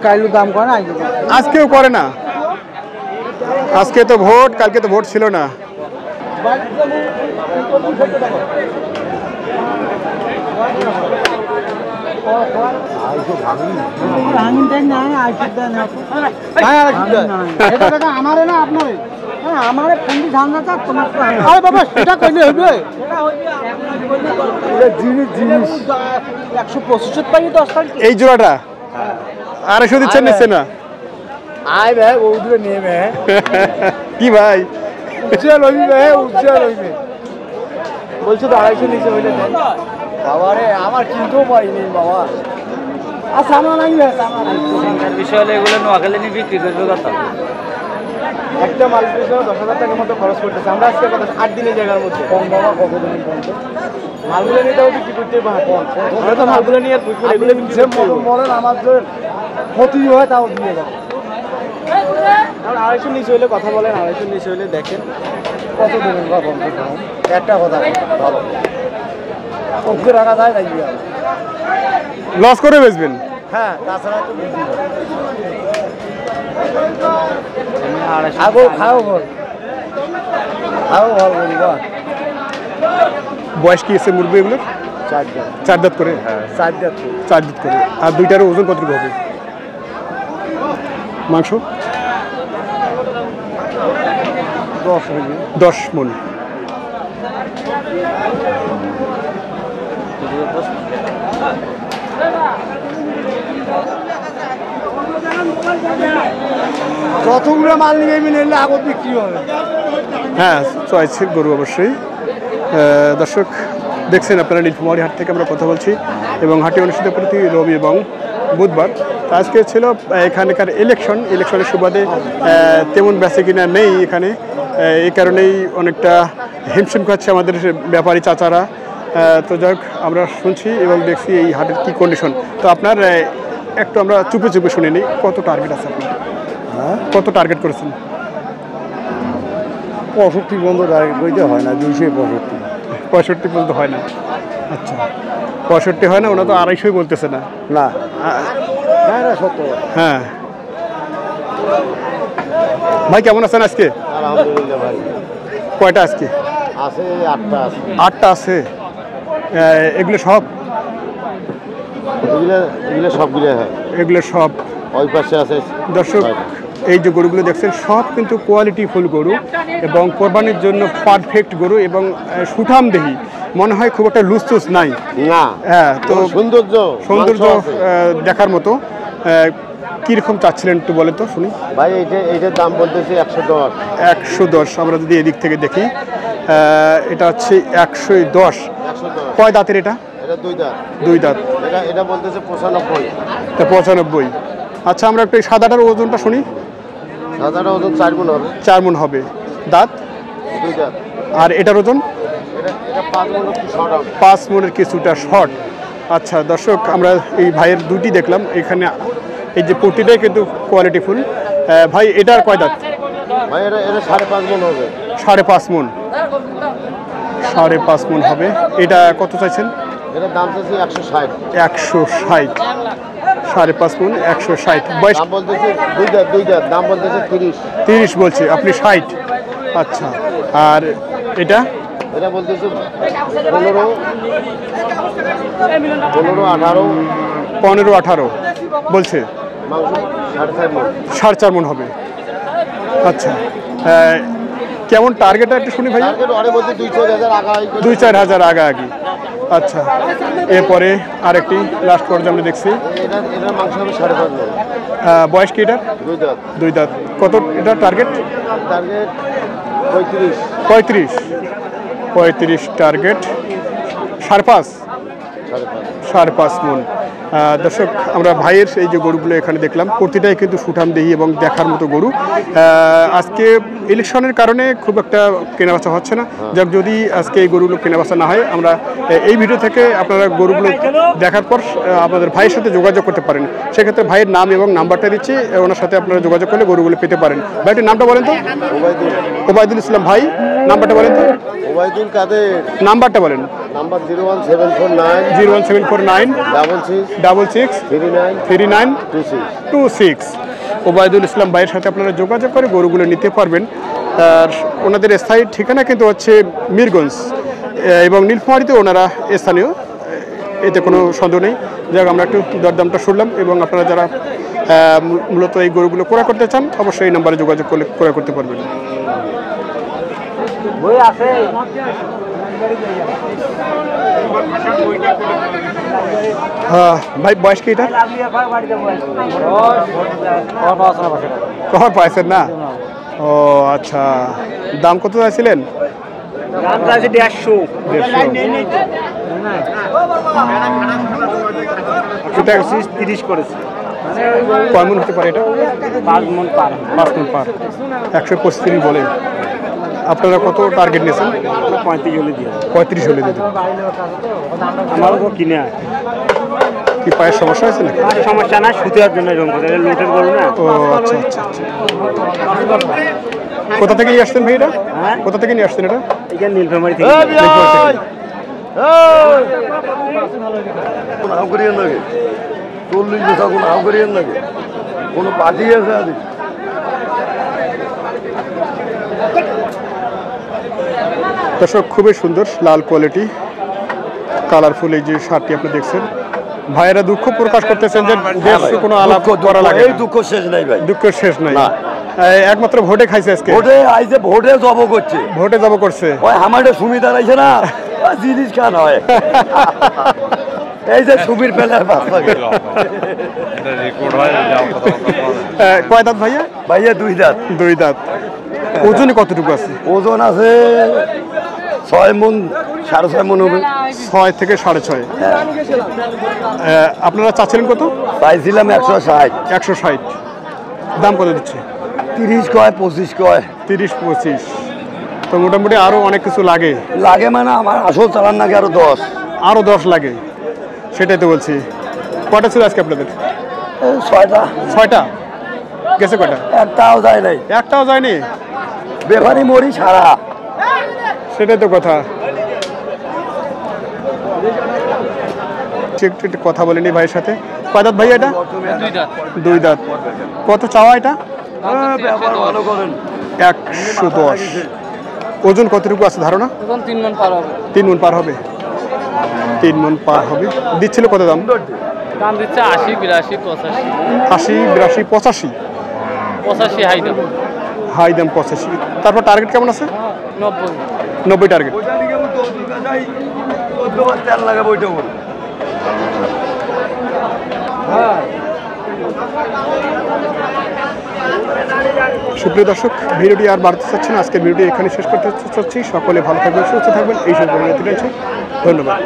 কাইলু দাম করে না, আজকেও করে না। আজকে তো ভোট, কালকে তো ভোট ছিল না। এই জোড়াটা 250 দিচ্ছেন, নিচ্ছে না? আয় ভাই ওগুলো নিয়ে ভাই কি ভাই উজ্জ্বল হইবে ভাই, উজ্জ্বল হইবে বলছো তো 250 নিচে হইলে দেন বাবা রে। আমার কিনতেও পারিনি বাবা। আচ্ছা আমার নাই বিষয় হলে এগুলো নোয়াখালী নিয়ে বিক্রি করবে কথা। একটা মাল পেছনে 10,000 টাকার মতো খরচ করতেছে। আমরা আজকে কথা 8 দিনের জায়গার মধ্যে কম বাবা, কত দিন মালগুলো নিতেও বিক্রি করতে পারে কম। আমরা তো মালগুলো নিয়ে এগুলো বিক্রি বলেন আমার যে ক্ষতি হয় তাও দিয়ে যাবে। আর 250 নিচে হইলে কথা বলেন, 250 নিচে হইলে দেখেন কত দেবেন বা বন্ধ একটা কথা ভালো কত রাখা যায় নাকি লস করে বেচবেন? হ্যাঁ, তাছাড়া তো বুঝি আগো খাও বল খাও বল বলবা। বয়স কি আছে মুরগি এগুলোর? 4 দাঁত। 4 দাঁত করে? হ্যাঁ 4 দাঁত। 4 দাঁত করে। আর দুইটার ওজন কত হবে মাংস? 10 মণ। যতগুলো মাল নিয়ে নিলে আগত বিক্রি হবে। হ্যাঁ, চয়েছে গরু অবশ্যই। দর্শক দেখছেন আপনারা নীলফামারী হাট থেকে আমরা কথা বলছি এবং হাটে অনুষ্ঠিত প্রতি রবি এবং বুধবার। আজকে ছিল এখানকার ইলেকশনের সুবাদে তেমন বেচা কিনা নেই এখানে। এই কারণেই অনেকটা হিমশিম খাচ্ছে আমাদের ব্যাপারী চাচারা। তো যাক, আমরা শুনছি এবং দেখছি এই হাটের কী কন্ডিশন। তো আপনার একটু আমরা চুপে চুপে শুনে নিই, কত টার্গেট আছে আপনার? কত টার্গেট করেছেন? 65 পর্যন্ত টার্গেট করতে হয় না, 265। 65 পর্যন্ত হয় না? আচ্ছা, 65 হয় না? ওরা তো 250 বলতেছে না? না না সত্য। হ্যাঁ ভাই, কেমন আছেন আজকে? আলহামদুলিল্লাহ ভাই। কয়টা আজকে? আছে 8টা আছে। 8টা আছে। এগুলো সব? এগুলো সবগুলো হয়। এগুলো সব ওই পাশে আছে। দর্শক, এই যে গরুগুলো দেখছেন সব কিন্তু কোয়ালিটি ফুল গরু এবং কোরবানির জন্য পারফেক্ট গরু এবং সুঠাম দেহি, মনে হয় খুব একটা লুজ নাই না। হ্যাঁ, তো সৌন্দর্য দেখার মতো। কীরকম চাচ্ছিলেন একটু বলে তো শুনি ভাই। এইটার দাম বলতেছি 110। 110। আমরা যদি এদিক থেকে দেখি, এটা হচ্ছে 110। কয় দাঁতের এটা? এটা 2 দাঁত। 2 দাঁত। এটা বলতেছে 95। এটা 95। আচ্ছা, আমরা একটু সাদাটার ওজনটা শুনি। সাদাটার ওজন 4 মণ হবে। 4 মণ হবে। দাঁত? 2 দাঁত। আর এটার ওজন? এটা 5 মণ একটু শর্ট হবে। 5 মণের কিছুটা শর্ট। আচ্ছা দর্শক, আমরা এই ভাইয়ের দুটি দেখলাম এখানে। এই যে প্রতিটাই কিন্তু কোয়ালিটি ফুল। ভাই, এটার কয় দাঁত? ভাই এটা 5.5 মণ হবে। 5.5 মণ। 5.5 মণ হবে। এটা কত চাইছেন? এটার দাম চাইছি 160। 160। 5.5 মণ 160। বয়স? দাম বলতেছে 2 দাঁত। 2 দাঁত। দাম বলতেছে 30। 30 বলছে, আপনি 60। আচ্ছা, আর এটা? এটা বলতেছে 15, 18। 15-18 বলছে। মাংস 4.5 মণ। 4.5 মণ হবে। আচ্ছা, কেমন টার্গেটটা একটু শুনি ভাই। টার্গেট ওরে বলতে 2-4 হাজার 2-4 হাজার আগাআগি। আচ্ছা, এরপরে আরেকটি লাস্ট পর্যায়ে আমরা দেখছি। এটা মাংস হবে 5.5 মণ। বয়স কি এটা? 2 দাঁত। 2 দাঁত। কত এটা টার্গেট? টার্গেট 35। 35 টার্গেট। 5.5। 5.5 মণ। দর্শক, আমরা ভাইয়ের এই যে গরুগুলো এখানে দেখলাম প্রতিটাই কিন্তু সুঠাম দেহি এবং দেখার মতো গরু। আজকে ইলেকশনের কারণে খুব একটা কেনাবেচা হচ্ছে না, যাক যদি আজকে এই গরুগুলো কেনাবেচা না হয় আমরা এই ভিডিও থেকে আপনারা গরুগুলো দেখার পর আপনাদের ভাইয়ের সাথে যোগাযোগ করতে পারেন। সেক্ষেত্রে ভাইয়ের নাম এবং নাম্বারটা দিচ্ছি, ওনার সাথে আপনারা যোগাযোগ করলে গরুগুলো পেতে পারেন। ভাইটির নামটা বলেন তো। ওবায়দুল ইসলাম ভাই, নাম্বারটা বলেন তো। ওবায়দুল কাদের নাম্বারটা বলেন। নাম্বার 01749 01749 66 39 26। ওবায়দুল ইসলাম ভাইয়ের সাথে আপনারা যোগাযোগ করে গরুগুলো নিতে পারবেন। আর ওনাদের স্থায়ী ঠিকানা কিন্তু হচ্ছে মিরগঞ্জ এবং নীলফামারীতে ওনারা স্থানীয়, এতে কোনো সন্দেহ নেই। যাক আমরা একটু দরদামটা শুনলাম এবং আপনারা যারা মূলত এই গরুগুলো ক্রয় করতে চান অবশ্যই এই নাম্বারে যোগাযোগ করলে ক্রয় করতে পারবেন। হ্যাঁ ভাই, বয়স কি এটা? কখন পাইছেন না? ও আচ্ছা, দাম কত চাইছিলেন? কয় মন হতে পারে এটা? 5 মন পার। 125 বলে। আপনারা কত টার্গেট নিয়েছেন? 35 হলে দিয়ে। আমারও কিনে কি পায়ের সমস্যা হয়েছে নাকি? সমস্যা না, সুতির জন্য লোটের গরু না। ও আচ্ছা আচ্ছা আচ্ছা। কোথা থেকে নিয়ে আসছেন ভাই এটা? কোথা থেকে নিয়ে আসছেন এটা? এটা নীলফামারী থেকে। কোনো পার্টি আছে আজ? দর্শক খুবই সুন্দর লাল কোয়ালিটি কালারফুল এই যে শার্টটি আপনি দেখছেন। ভাইয়েরা দুঃখ প্রকাশ করতেছেন যে কোনো আলাপ করা লাগে। এই দুঃখ শেষ নাই ভাই, দুঃখের শেষ নাই। একমাত্র ভোটে খাইছে আজকে। ভোটে আইছে, ভোটে জব করছে, ভোটে জব করছে। ওই আমাদের সুবিধা রয়েছে না, জিনিস খান হয়। এই যে সুবির পেলার কয় দাঁত ভাইয়া? ভাইয়া 2 দাঁত। 2 দাঁত। ওজনে কতটুকু আছে? ওজন আছে 6 মন, 6.5 মন হবে। 6 থেকে 6.5। আপনারা চাচ্ছিলেন কত? পাইছিলাম 160। 160। দাম কত দিচ্ছে? 30 কয়, 25 কয়। 30-25। তো মোটামুটি আরো অনেক কিছু লাগে। লাগে মানে আমার আসল চালান নাকি আরো 10। আরো 10 লাগে, সেটাই তো বলছি। কটা ছিল আজকে আপনাদের? 6টা। 6টা গেছে? কটা? একটাও যায় নাই। একটাও যায়নি? বেফারি মরি ছাড়া। সেটাই তো কথা। একটু কথা বলিনি ভাইয়ের সাথে। কয় দাঁত ভাই এটা? 2 দাঁত। কত চাওয়া এটা? 110। ওজন কতটুকু আছে ধারণা? 3 মণ পার হবে। 3 মণ পার হবে। 3 মণ পার হবে। দিচ্ছিল কত দাম? দাম দিচ্ছে 80, 82, 85। 80, 82, 85। 85 হাই দাম। হাই দাম 85। তারপর টার্গেট কেমন আছে? 90। 90 টার্গেট। সুপ্রিয় দর্শক, ভিডিওটি আর বাড়তে চাচ্ছি না, আজকের ভিডিওটি এখানে শেষ করতে চাচ্ছি। সকলে ভালো থাকবেন, সুস্থ থাকবেন, এই সব ধন্যবাদ।